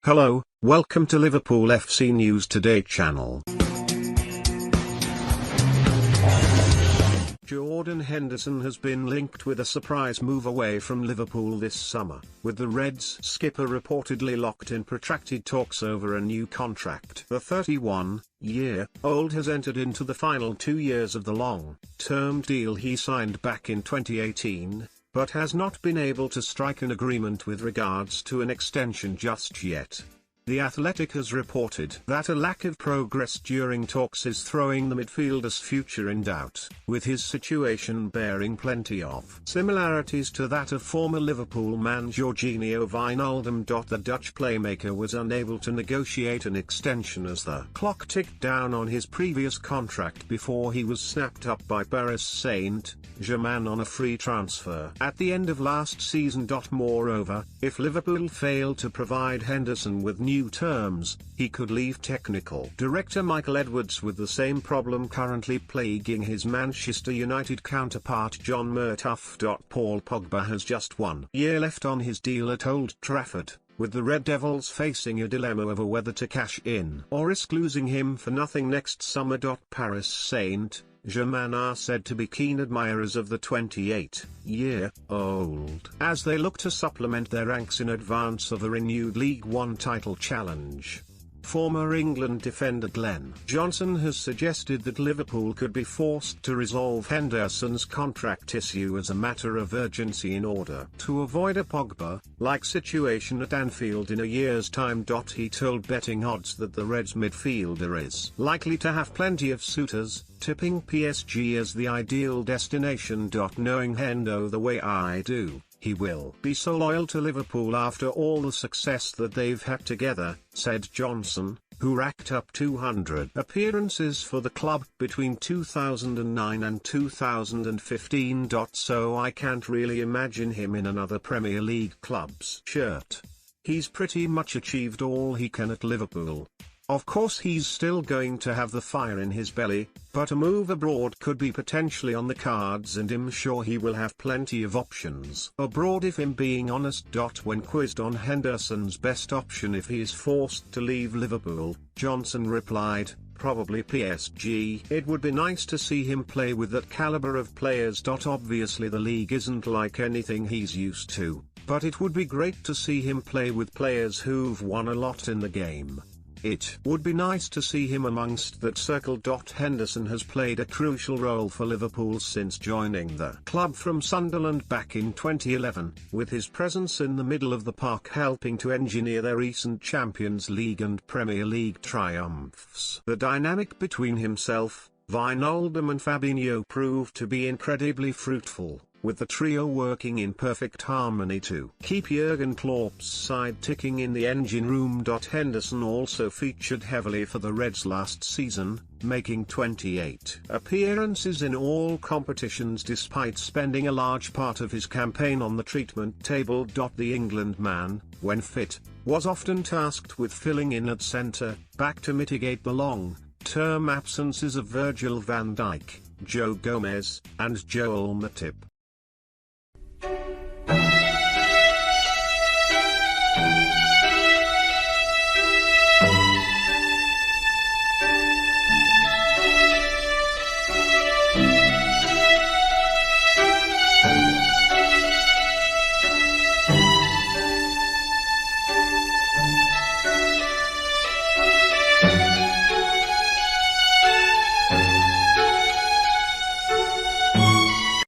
Hello, welcome to Liverpool FC News Today channel. Jordan Henderson has been linked with a surprise move away from Liverpool this summer, with the Reds skipper reportedly locked in protracted talks over a new contract. The 31-year-old has entered into the final 2 years of the long-term deal he signed back in 2018, but has not been able to strike an agreement with regards to an extension just yet. The Athletic has reported that a lack of progress during talks is throwing the midfielder's future in doubt, with his situation bearing plenty of similarities to that of former Liverpool man Georginio Wijnaldum. The Dutch playmaker was unable to negotiate an extension as the clock ticked down on his previous contract before he was snapped up by Paris Saint-Germain on a free transfer at the end of last season. Moreover, if Liverpool failed to provide Henderson with new terms, he could leave technical director Michael Edwards with the same problem currently plaguing his Manchester United counterpart John Murtough. Paul Pogba has just 1 year left on his deal at Old Trafford, with the Red Devils facing a dilemma over whether to cash in or risk losing him for nothing next summer. Paris Saint-Germain are said to be keen admirers of the 28-year-old, as they look to supplement their ranks in advance of a renewed League One title challenge. Former England defender Glenn Johnson has suggested that Liverpool could be forced to resolve Henderson's contract issue as a matter of urgency in order to avoid a Pogba-like situation at Anfield in a year's time. He told betting odds that the Reds midfielder is likely to have plenty of suitors, tipping PSG as the ideal destination. Knowing Hendo the way I do, he will be so loyal to Liverpool after all the success that they've had together, said Johnson, who racked up 200 appearances for the club between 2009 and 2015. So I can't really imagine him in another Premier League club's shirt. He's pretty much achieved all he can at Liverpool. Of course he's still going to have the fire in his belly, but a move abroad could be potentially on the cards, and I'm sure he will have plenty of options abroad if I'm being honest. When quizzed on Henderson's best option if he is forced to leave Liverpool, Johnson replied, "Probably PSG. It would be nice to see him play with that caliber of players. Obviously the league isn't like anything he's used to, but it would be great to see him play with players who've won a lot in the game. It would be nice to see him amongst that circle." Henderson has played a crucial role for Liverpool since joining the club from Sunderland back in 2011, with his presence in the middle of the park helping to engineer their recent Champions League and Premier League triumphs. The dynamic between himself, Wijnaldum and Fabinho proved to be incredibly fruitful, with the trio working in perfect harmony to keep Jurgen Klopp's side ticking in the engine room. Henderson also featured heavily for the Reds last season, making 28 appearances in all competitions despite spending a large part of his campaign on the treatment table. The England man, when fit, was often tasked with filling in at centre-back to mitigate the long-term absences of Virgil van Dijk, Joe Gomez, and Joel Matip.